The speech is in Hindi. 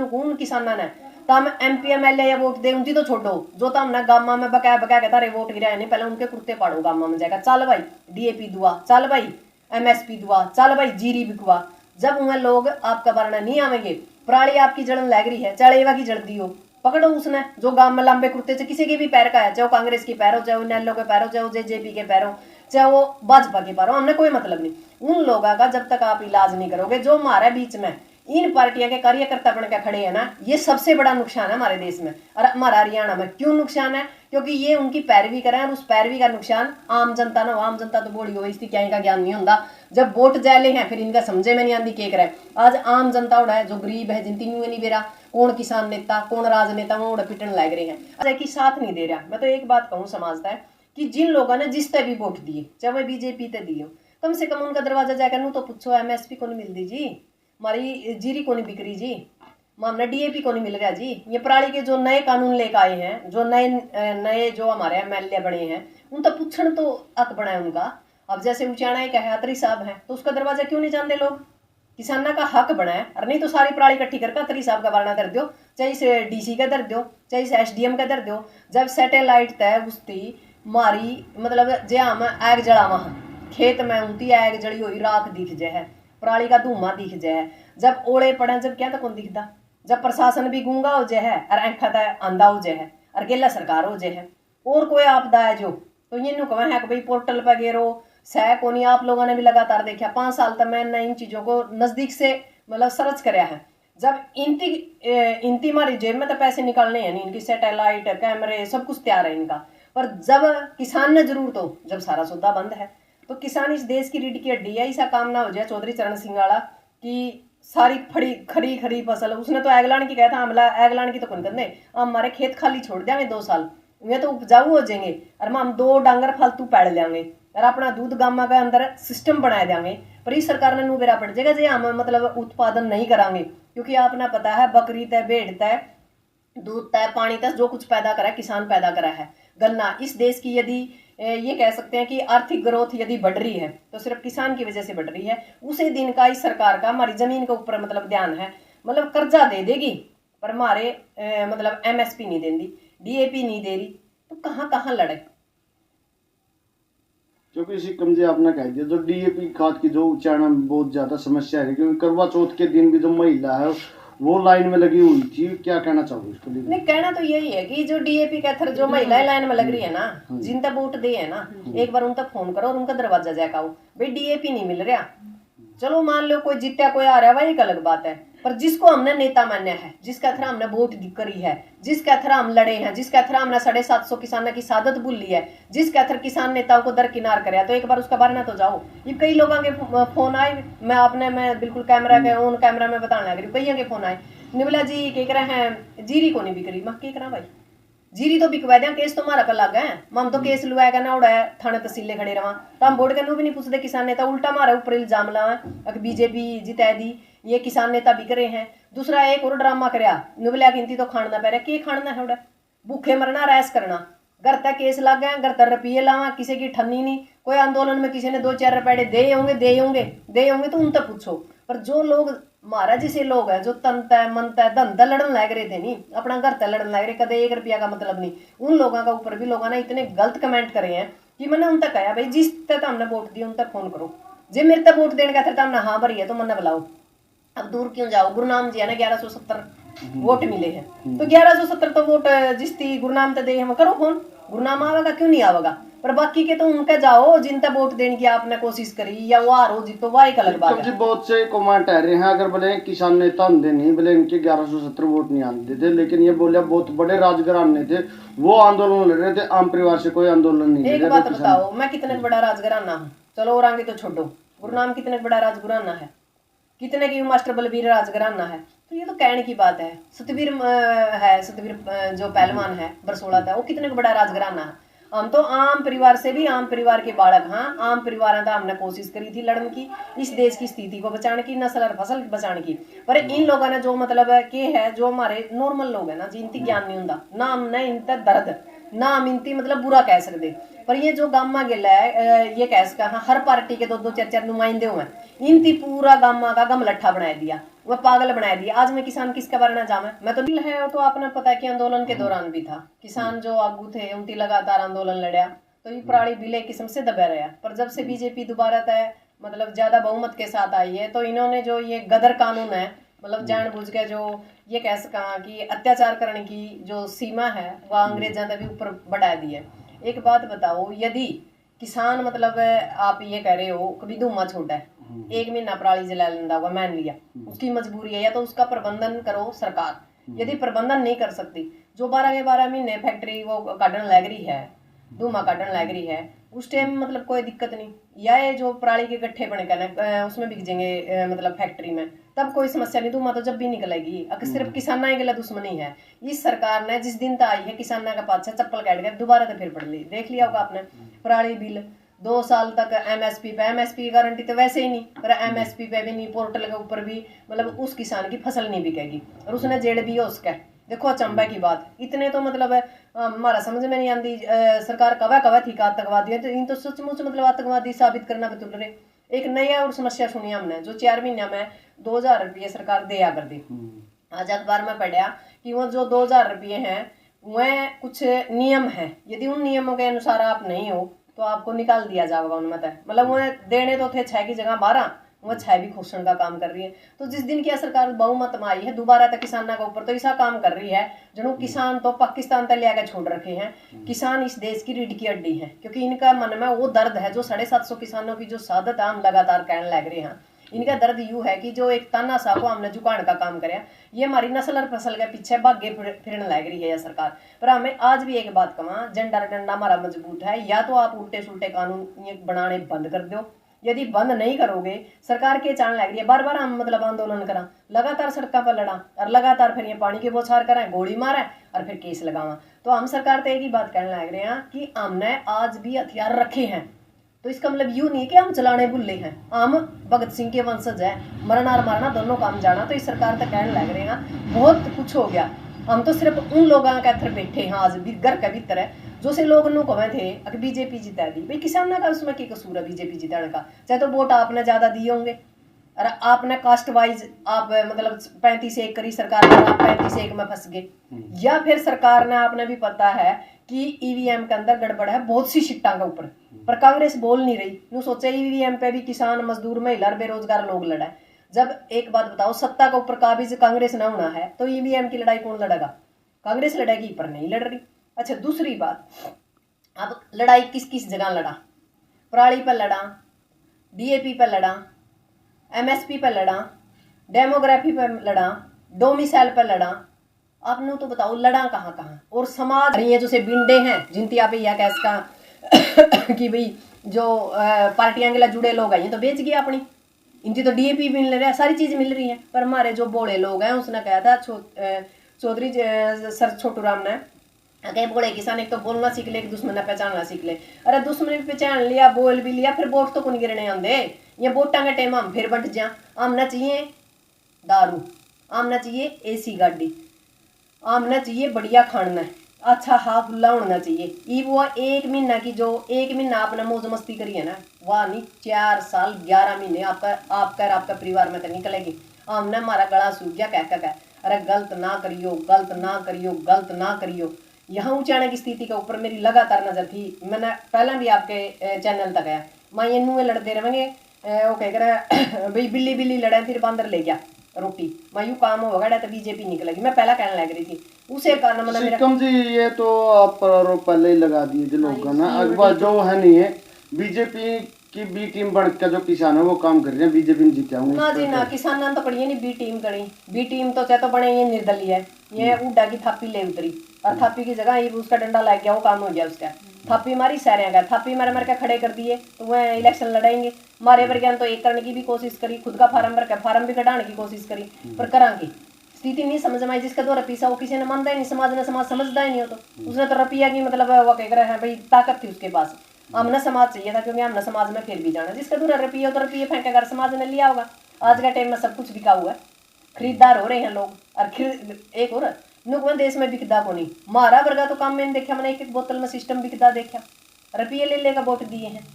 कौन किसाना ने तो हम MP MLA या वोट दे उनकी तो छोड़ो, जो तो हमने गामा में बकाया बकाया कहता रे वोट गिरा नहीं, पहले उनके कुर्ते पाड़ो गामा में जाएगा, चल भाई DAP दुआ, चल भाई MSP दुआ, चल भाई जीरी बिकवा। जब उन्हें लोग आपका भरना नहीं आवेंगे, पराली आपकी जड़न लग रही है, चढ़ेवा की जड़ दी हो, पकड़ो उसने जो गांव में लंबे कुर्ते से किसी के भी पैर का है, चाहे वो कांग्रेस की पैर हो, चाहे वो नेलो के पैर हो, चाहे वो JJP के पैर हो, चाहे वो भाजपा के पैर हो, हमने कोई मतलब नहीं उन लोगों का। जब तक आप इलाज नहीं करोगे, जो हमारे बीच में इन पार्टियों के कार्यकर्ता बन के खड़े हैं ना, ये सबसे बड़ा नुकसान है हमारे देश में और हमारा हरियाणा में। क्यों नुकसान है? क्योंकि ये उनकी पैरवी करें और उस पैरवी का नुकसान आम जनता ना हो। आम जनता तो बोली हो इसकी क्या इनका ज्ञान नहीं होता, जब वोट जाले हैं फिर इनका समझे में नहीं आती के करे। आज आम जनता उड़ा है जो गरीब है, जिन तीनों नहीं बेरा, कौन किसान नेता कौन राजनेता, वो उड़ा पिटन लग रहे हैं, अजय की साथ नहीं दे रहा। मैं तो एक बात कहूँ समाजता है कि जिन लोगों ने जिस तरह भी वोट दिए, चाहे वह BJP ते दिए, कम से कम उनका दरवाजा जाकर नू तो पूछो MSP को नहीं मिलती जी, हमारी जीरी को नहीं बिक रही जी, हमने DAP को नहीं मिल रहा जी। ये पराली के जो नए कानून लेकर आए हैं, जो नए जो हमारे MLA बने हैं, उन तो पूछण तो हक बना है उनका। अब जैसे उचाणा एक है, अतरी साहब है, तो उसका दरवाजा क्यों नहीं जानते लोग? किसाना का हक बना है, और नहीं तो सारी पराली इकट्ठी करके अतरी साहब का भरना दर दो, चाहे इसे DC का दर दो, चाहे इसे SDM का दर दो। जब सैटेलाइट तय उसती मारी मतलब जे हम आग जलावा खेत में उनती आग जड़ी हुई राख दिख जाए, पराली का धुआं दिख जाए, जब ओले पड़े जब क्या तो कौन दिखता, जब प्रशासन भी गूंगा हो जाए और आंखा अंधा हो जाए और गेला सरकार हो जाए और कोई आपदा है जो, तो ये नु कहें है कि भाई पोर्टल पर गेरो सह को नहीं। आप लोगों ने भी लगातार देखा 5 साल तक मैंने इन चीजों को नजदीक से मतलब सर्च कराया है। जब इनती हमारी जेब में तो पैसे निकालने हैं नहीं, इनकी सैटेलाइट कैमरे सब कुछ तैयार है इनका, पर जब किसान ने जरूर तो जब सारा सौदा बंद है, तो किसान इस देश की रीढ़ की हड्डी है। ऐसा काम ना हो जाए चौधरी चरण सिंह वाला कि सारी खरी फसल, उसने तो एगलान की कहा था, हमला एगलान की तो कौन करने, हमारे खेत खाली छोड़ देंगे 2 साल, ये तो उपजाऊ हो जाएंगे और हम 2 डांगर फालतू पैड़ लेंगे और अपना दूध गामा का अंदर सिस्टम बना देंगे। पर इस सरकार ने बेरा पड़ जाएगा जी हम मतलब उत्पादन नहीं करांगे, क्योंकि आपने पता है बकरी तय भेड़ तय दूध तय पानी तक जो कुछ पैदा करा किसान पैदा करा है। गन्ना इस देश की यदि ये कह सकते हैं कि आर्थिक ग्रोथ यदि बढ़ रही है तो सिर्फ किसान की वजह से बढ़ रही है। उसी दिन का इस सरकार का हमारी जमीन के ऊपर मतलब ध्यान है, मतलब कर्जा दे देगी पर हमारे मतलब MSP नहीं देंगी, DAP नहीं दे रही, तो कहाँ कहाँ लड़े। क्योंकि इसी कमजे आपने कह दिया जो DAP खाद की जो उच्चारण में बहुत ज्यादा समस्या है, क्योंकि करवा चौथ के दिन भी जो महिला है वो लाइन में लगी हुई थी। क्या कहना चाहोगे इसको? नहीं कहना तो यही है कि जो DAP का थर जो महिलाएं लाइन में लग रही है ना, जिनका वोट दे है ना, एक बार उनका फोन करो और उनका दरवाजा जाकर भाई DAP नहीं मिल रहा। चलो मान लो कोई जीत्या कोई आ रहा है, वही एक अलग बात है, पर जिसको हमने नेता मान्या है, जिसका थरा हमने वोट करी है, जिसका थरा हम लड़े हैं, जिसका थरा हमने 750 किसानों की सादत भूल ली है, जिसका थर किसान नेताओं को दरकिनार करे, तो एक बार उसका भरना तो जाओ। ये कई लोगों के फोन आए, मैं बिल्कुल कैमरा के ऑन कैमरा में बताने लग रही, कईयों के फोन आए, निबला जी कह रहे हैं जीरी को नहीं बिक रही। मैं कह भाई जीरी तो बिकवा दिया, केस तो हमारा का लग है, हम तो केस लुआएगा ना उड़ा थाने तहसीले खड़े रहा, तो हम बोर्ड के भी नहीं पूछते किसान नेता, उल्टा हमारे ऊपर इल्जाम लावा अगर BJP जिता दी ये किसान नेता बिक रहे हैं। दूसरा एक और ड्रामा करया नुबलिया गिनती तो खाना पै रहा, के खाना है उड़ा भूखे मरना रैस करना, घर तक केस लग गए, घर तक रुपये लावा, किसी की ठन्नी नहीं, कोई आंदोलन में किसी ने 2-4 रुपये दे होंगे तो उन तक पूछो। पर जो लोग महाराज जैसे लोग हैं जो तनता है मनता है धंधा लड़न लग रहे थे नहीं, अपना घर तक लड़न लग रहे, कदे 1 रुपया का मतलब नहीं, उन लोगों का ऊपर भी लोगों ने इतने गलत कमेंट करे हैं कि मैंने उन तक कहा भाई जिस तक हमने वोट दिया उन तक फोन करो, जे मेरे तक वोट देने का था हमने हाँ भरी है तो मैंने बुलाओ, अब दूर क्यों जाओ। गुरुनाम जी है ना 1170 वोट मिले हैं, तो 1170 तो वोट जिसती गुरुनाम तक दे हम करो फोन, गुरुनाम आवेगा क्यों नहीं आवेगा, पर बाकी के तो उनका जाओ जिनका वोट देने की आपने कोशिश करी या वो हारो जीतो वह एक अलग बात है। बहुत से कमेंट आ रहे हैं अगर बोले किसान नेता होंगे नहीं बोले इनके 1170 वोट नहीं आते थे, लेकिन ये बोले बहुत बड़े राजघराने थे वो आंदोलन लड़ रहे थे, आम परिवार से कोई आंदोलन नहीं। एक बात बताओ मैं कितने बड़ा राजघराना हूँ, चलो और आगे तो छोड़ो, गुरुनाम कितने बड़ा राजघराना है, कितने की मास्टर बलबीर राजघराना है, तो ये तो कहने की बात है। सतवीर है, सतवीर जो पहलवान है बरसोड़ा था वो कितने बड़ा राजघराना है। हम तो आम परिवार से भी आम परिवार के बालक, हाँ आम परिवार का हमने कोशिश करी थी लड़ने की, इस देश की स्थिति को बचाने की, नस्ल और फसल बचाने की, पर इन लोगों ने जो मतलब के है जो हमारे नॉर्मल लोग हैं ना जिनकी ज्ञान नहीं होता ना, हमने इन तक दर्द ना मिनती मतलब बुरा कह सकते। पर ये जो गामा गिला है ये कह सका हाँ, हर पार्टी के दो दो चार चार नुमाइंदे हुए, इनती पूरा गामा का गम लट्ठा बना दिया, वह पागल बना दिया। आज मैं किसान किसके बारे में जामा मैं तो दिल है, तो आपने पता है कि आंदोलन के दौरान भी था, किसान जो आगू थे उनकी लगातार आंदोलन लड़ा, तो ये पराली बिले किस्म से दबा रहा। पर जब से बीजेपी दोबारा तय मतलब ज्यादा बहुमत के साथ आई है, तो इन्होंने जो ये गदर कानून है मतलब जानबूझ के जो ये कह सका कि अत्याचार करने की जो सीमा है वह अंग्रेजों ने भी ऊपर बढ़ा दी है। एक बात बताओ, यदि किसान मतलब आप ये कह रहे हो कभी धुआं छोड़ा है, 1 महीना पराली जला लेंदा हुआ मान लिया, उसकी मजबूरी है, या तो उसका प्रबंधन करो सरकार। यदि प्रबंधन नहीं कर सकती, जो 12 के 12 महीने फैक्ट्री वो काटन लग रही है, धुआं काटन लग रही है, उस टाइम मतलब कोई दिक्कत नहीं, या ये जो पराली के गट्ठे बने करना उसमें बिक जाएंगे मतलब फैक्ट्री में, तब कोई समस्या नहीं, धुआं तो जब भी निकलेगी। अगर सिर्फ किसाना के लिए दुश्मनी है, इस सरकार ने जिस दिन तक आई है किसाना का पाछा चप्पल काट कर दोबारा तो फिर पड़ ली। देख लिया होगा आपने पराली बिल 2 साल तक एमएसपी पे, एमएसपी की गारंटी तो वैसे ही नहीं, पर एमएसपी पे भी नहीं, पोर्टल के ऊपर भी मतलब उस किसान की फसल नहीं बिकेगी और उसने जेड़ भी है उसका। देखो अचंबा की बात, इतने तो मतलब हमारा समझ में नहीं आती सरकार कवा कवा थी का आतंकवादी है, तो इन तो सचमुच मतलब आतंकवादी साबित करना बतुल रहे। एक नया और समस्या सुनी हमने, जो 4 महीने में 2000 रुपये सरकार दिया कर दी। आज अखबार में पढ़ा कि वो जो 2000 रुपये हैं वह कुछ नियम है, यदि उन नियमों के अनुसार आप नहीं हो तो आपको निकाल दिया जाएगा उनमें तय। मतलब वह देने तो थे 6 की जगह 12, वह 6 भी घोषण का काम कर रही है। तो जिस दिन की सरकार बहुमत में आई है दोबारा तक किसानों के ऊपर तो ऐसा काम कर रही है जो किसान तो पाकिस्तान तक ले आकर छोड़ रखे हैं। किसान इस देश की रीढ़ की हड्डी है, क्योंकि इनका मन में वो दर्द है जो 750 किसानों की जो शहादत हम लगातार कहने लग रहे हैं। इनका दर्द यूं है कि जो एक तानाशाह को हमने झुकाने का काम करे, ये हमारी नस्ल और फसल के पीछे भागे फिरने लग रही है यह सरकार। पर हमें आज भी एक बात कहा, झंडा डंडा हमारा मजबूत है, या तो आप उल्टे सुल्टे कानून ये बनाने बंद कर दो, यदि बंद नहीं करोगे सरकार के चाल लग रही है बार बार हम मतलब आंदोलन करा, लगातार सड़कों पर लड़ा और लगातार फिर ये पानी की बौछार करें, गोली मारे और फिर केस लगावा। तो हम सरकार तो एक ही बात कहने लग रहे हैं कि हमने आज भी हथियार रखे हैं, तो इसका मतलब यूं नहीं कि हम चलाने भूले हैं, हम भगत सिंह के वंशज है, मरना और मारना दोनों काम जाना। तो इस सरकार तक कहने लग रहे हैं बहुत कुछ हो गया, हम तो सिर्फ उन लोगों के अंदर बैठे हैं आज भी घर के भीतर है जो से लोग नु कहे थे अगर बीजेपी जिता दी, भाई किसानों का उसमें क्या कसूर है बीजेपी जिताने का? चाहे तो वोट आपने ज्यादा दिए होंगे और आपने कास्ट वाइज आप मतलब 35-1 करी सरकार और आप 35-1 में फंस गए, या फिर सरकार ने आपने भी पता है कि ईवीएम के अंदर गड़बड़ है बहुत सी सीटा के ऊपर, पर कांग्रेस बोल नहीं रही, यूं सोचे ईवीएम पे भी किसान मजदूर महिला बेरोजगार लोग लड़ा। जब एक बात बताओ, सत्ता के ऊपर काबिज कांग्रेस ना होना है तो ईवीएम की लड़ाई कौन लड़ेगा? कांग्रेस लड़ेगी, पर नहीं लड़ रही। अच्छा दूसरी बात, अब लड़ाई किस किस जगह लड़ा? पराली पर लड़ा, डीएपी पर लड़ा, एमएसपी पर लड़ा, डेमोग्राफी पर लड़ा, डोमिसाइल पर लड़ा, आपने तो बताओ लड़ा कहाँ कहाँ? और समाज ये जो से बिंडे हैं जिनती आप यह कह सका कि भाई जो पार्टियां के लिए जुड़े लोग हैं ये तो बेच गए अपनी, इनकी तो डीएपी मिल रहा है, सारी चीज मिल रही है। पर हमारे जो बोले लोग हैं उसने कहा था चौधरी सर छोटू राम ने अगर बोले किसान एक तो बोलना सीख ले, एक दुश्मन पहचानना सीख ले। अरे दुश्मन भी पहचान लिया, बोल भी लिया, फिर वोट तो कौन गिरने आंदे? ये वोटा के टाइम हम फिर बंट जा, आमना चाहिए दारू, आमना चाहिए एसी गाड़ी, आमना चाहिए बढ़िया खाना, अच्छा हाँ खुला होना चाहिए। ये वो 1 महीना की जो 1 महीना आपने मौज मस्ती करी है ना, वाह नहीं 4 साल 11 महीने आपका परिवार में तो निकलेगी। हमने हमारा गला सूख गया कह अरे गलत ना करियो, गलत ना करियो, गलत ना करियो। यहाँ ऊंचाने की स्थिति के ऊपर मेरी लगातार नजर थी, मैंने पहले भी आपके चैनल तक आया, मैं ये नुए लड़ते रहेंगे वो कह कर भाई बिल्ली बिल्ली लड़े फिर बंदर ले गया रोटी, मैं यूँ काम होगा तो बीजेपी निकलेगी, मैं पहला कहने लग रही थी। उसे कारण मतलब सिकम जी ये तो आप आरोप पहले ही लगा दिए थे लोगों ने, अखबार जो है नहीं है बीजेपी की बी टीम बन के जो किसान है वो काम कर रहे हैं, बीजेपी ने जीता हूँ ना जी ना, किसान तो पड़ी है नहीं बी टीम करी, बी टीम तो चाहे तो बने ये निर्दलीय है, ये उड्डा की थापी ले उतरी और थापी की जगह ये उसका डंडा लग गया, वो काम हो गया उसका। थापी मारी सारे का, थापी मार के खड़े कर दिए तो वह इलेक्शन लड़ेंगे। मारे वर्गन तो एक करने की भी कोशिश करी, खुद का फार्म भर के फार्म भी कटाने की कोशिश करी, पर करांगी स्थिति नहीं समझ में आई। जिसका तो रपीसा वो किसी ने मानता ही नहीं, समाज ने समाज समझता ही नहीं हो, तो उसने तो रपिया की मतलब वो कह रहे हैं भाई ताकत थी उसके पास, हमने समाज चाहिए था क्योंकि हमने समाज में फिर भी जाना। जिसका दूर रपिया तो रपिया फेंके कर समाज ने लिया होगा। आज का टाइम में सब कुछ बिका हुआ है, खरीदार हो रहे हैं लोग। और एक और नुक में देश में बिकदा को नहीं, मारा वर्गा तो काम मैंने देखा, मैंने एक एक बोतल में सिस्टम बिकदा देखा, रुपये ले लेकर वोट दिए हैं।